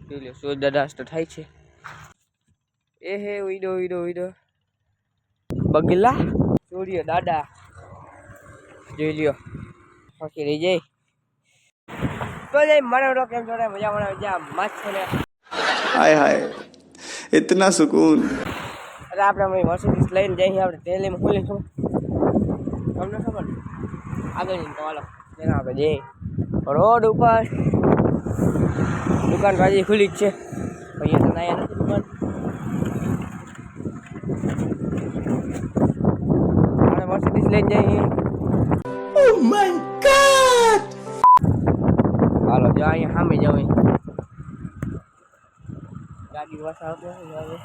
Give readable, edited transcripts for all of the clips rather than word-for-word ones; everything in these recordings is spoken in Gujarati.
જોઈ લો સૂરજ દાદા તો થાય છે. એ હે ઉઈડો ઉઈડો ઉઈડો બગલા સૂર્ય દાદા જોઈ લ્યો ફકી રહી જાય તો જઈ મારો કેમ જોડે મજા મજા મસ્ત છે. हाय हाय इतना सुकून. અરે આપણે મર્સિડીઝ લઈને જઈએ આપણે દિલ્હીમાં ખુલી ખબર તમને ખબર આગળ જઈને તો હાલો તેના આપણે જઈએ રોડ ઉપર દુકાન બાજી ખુલી જ છે અહીંયા તો નાયા નથી દુકાન. આપણે મર્સિડીઝ લઈને જઈએ. Oh my God. હાલો જો અહીંયા સામે જવું ગાડી વસાવતો હવે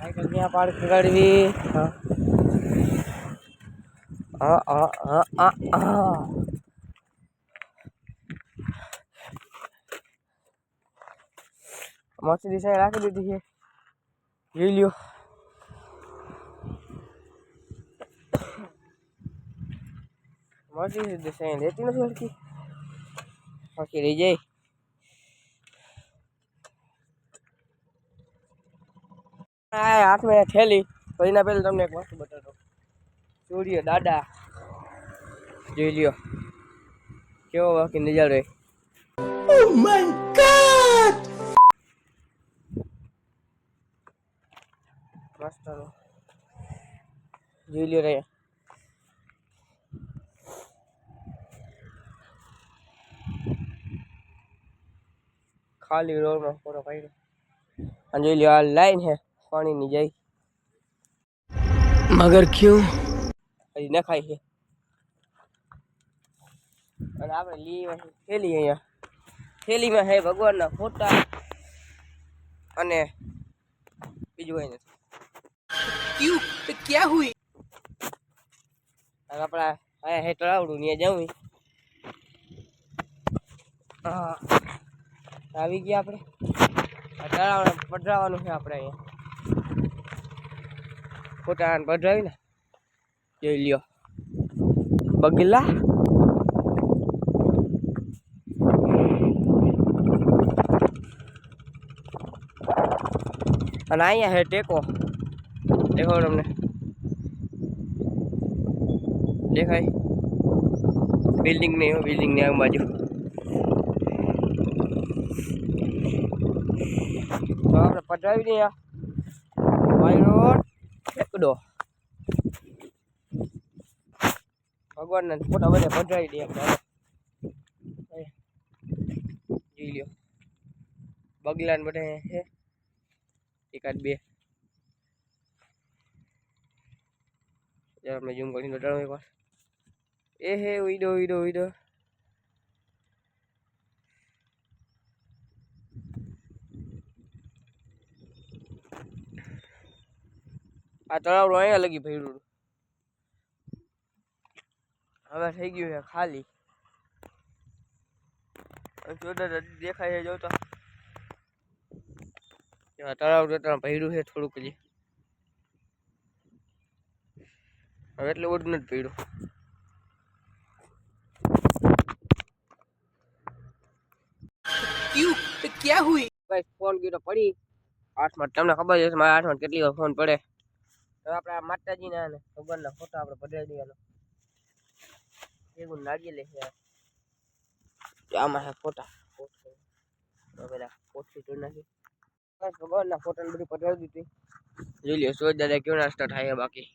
સાયકલ ક્યાં પાર્ક કરવી. મર્સિડીઝ રાખી દીધી છે જોઈ લ્યો. મર્સિડીઝ લેતી નથી હરકી બાકી રહી જાય. હાથમાં થેલી તો એના પહેલા તમને એક વસ્તુ બતાવતો સૂર્ય દાદા જોઈ લ્યો કેવો બાકી નજારો. Oh my God. મસ્ત જોઈ લ્યો રે ખાલી રોડમાં ફોટો પાડ્યો અને જોઈ લ્યો આ લાઈન હે પાણીની જાય मगर क्यों? હજી નખાય છે અને આપણે લઈએ થેલી અહીંયા થેલીમાં હે ભગવાનના ફોટા અને બીજું કઈ નથી. क्यों? तो क्या हुई? આપણા અહીંયા હે તળાવડું ત્યાં જવું આવી ગયા આપણે તળાવ પધરાવાનું છે આપણે અહીંયા ફોટા પધરાવી ને જોઈ લ્યો બગલા અને અહીંયા હે ટેકો દેખો તમને દેખાય બિલ્ડિંગ નહીં હોય બિલ્ડિંગ ની આ બાજુ તો આપણે પધરાવી દઈએ માય રોડ એકડો ભગવાનના ફોટા બધા પધરાવી દઈએ આપણે જોઈ લ્યો બગલા ને બધા છે એકાદ બે આપણે ઝૂમ કરીને બતાડો એકવાર. એ હે ઉઈડો ઉઈડો ઉઈડો આ તળાવડું અહીંયા લગી ભર્યું હવે થઈ ગયું છે ખાલી દેખાય છે જોતા તળાવ ભર્યું છે થોડુંક હજી હવે એટલે ઓડું નથી પડ્યું. क्यों? तो क्या हुई? ભાઈ ફોન કર્યો પડી હાથમાં તમને ખબર છે મારા હાથમાં કેટલી વાર ફોન પડે તો આપણે આ માતાજીના ને ભગવાનના ફોટા આપણે પધરાવી દેવાનો એવું નાળિયેર લે છે આમાં છે ફોટા પેલા પોસ્ટ જોઈ નાખી બસ ભગવાનના ફોટાને બધું પધરાવી દીધી જોઈ લ્યો સૂરજ દાદા કેવો નાસ્તા થાય બાકી.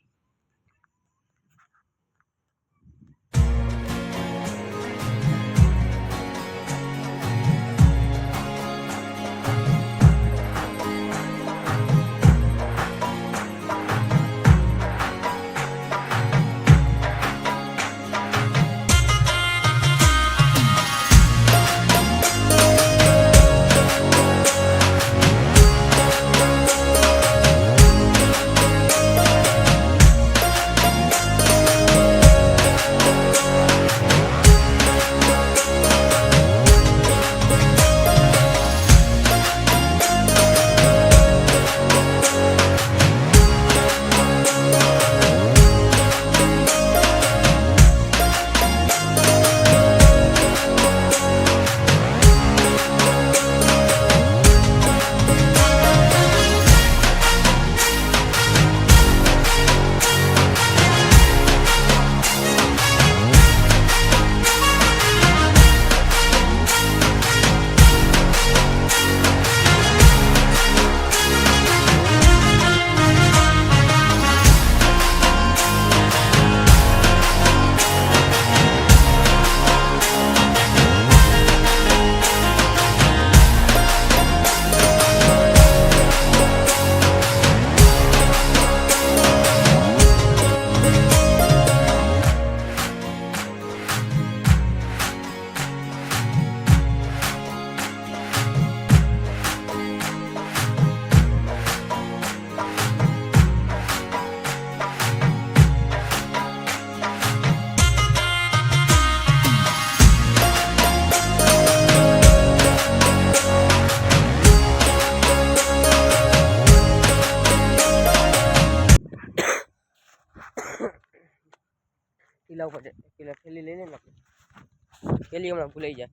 ટીલા ઉપર ટીલા થેલી લઈ લે ને આપણે થેલી હમણાં ભૂલાઈ જાય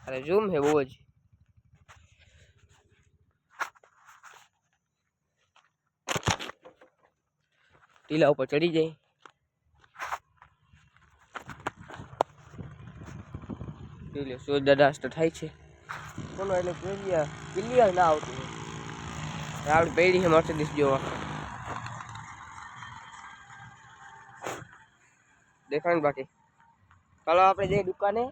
અરે ઝૂમ છે બહુ જ ટીલા ઉપર ચડી જાય ટીલે સો દાદાસ તો થાય છે કોનો એટલે ક્લિયર ના આવતું આપણે પડી છે મર્સિડીઝ જોવા દેખાય ને બાકી ચાલો આપણે જઈએ દુકાને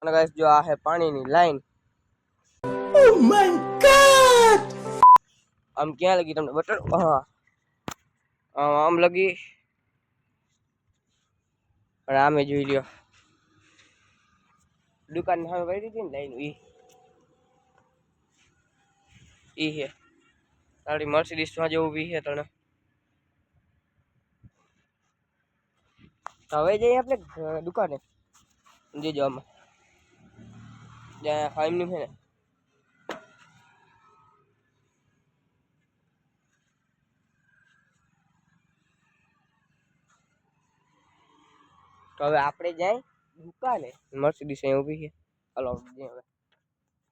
અને ગાઈસ જો આ છે પાણીની લાઈન Oh my god! આમ ક્યાં લગી તમને બતાડો હા આમ લગી પણ આમે જોઈ લ્યો દુકાન સામે પડી હતી ને લાઈન ઈ છે તારી મર્સિડીઝ માં જેવું બી છે તને હવે જઈએ આપણે દુકાને જે જો આમાં જ્યાં ફાઈમની છે ને તો હવે આપણે જાય દુકાને મર્સિડીઝ અહીં ઊભી છે હાલો જઈએ હવે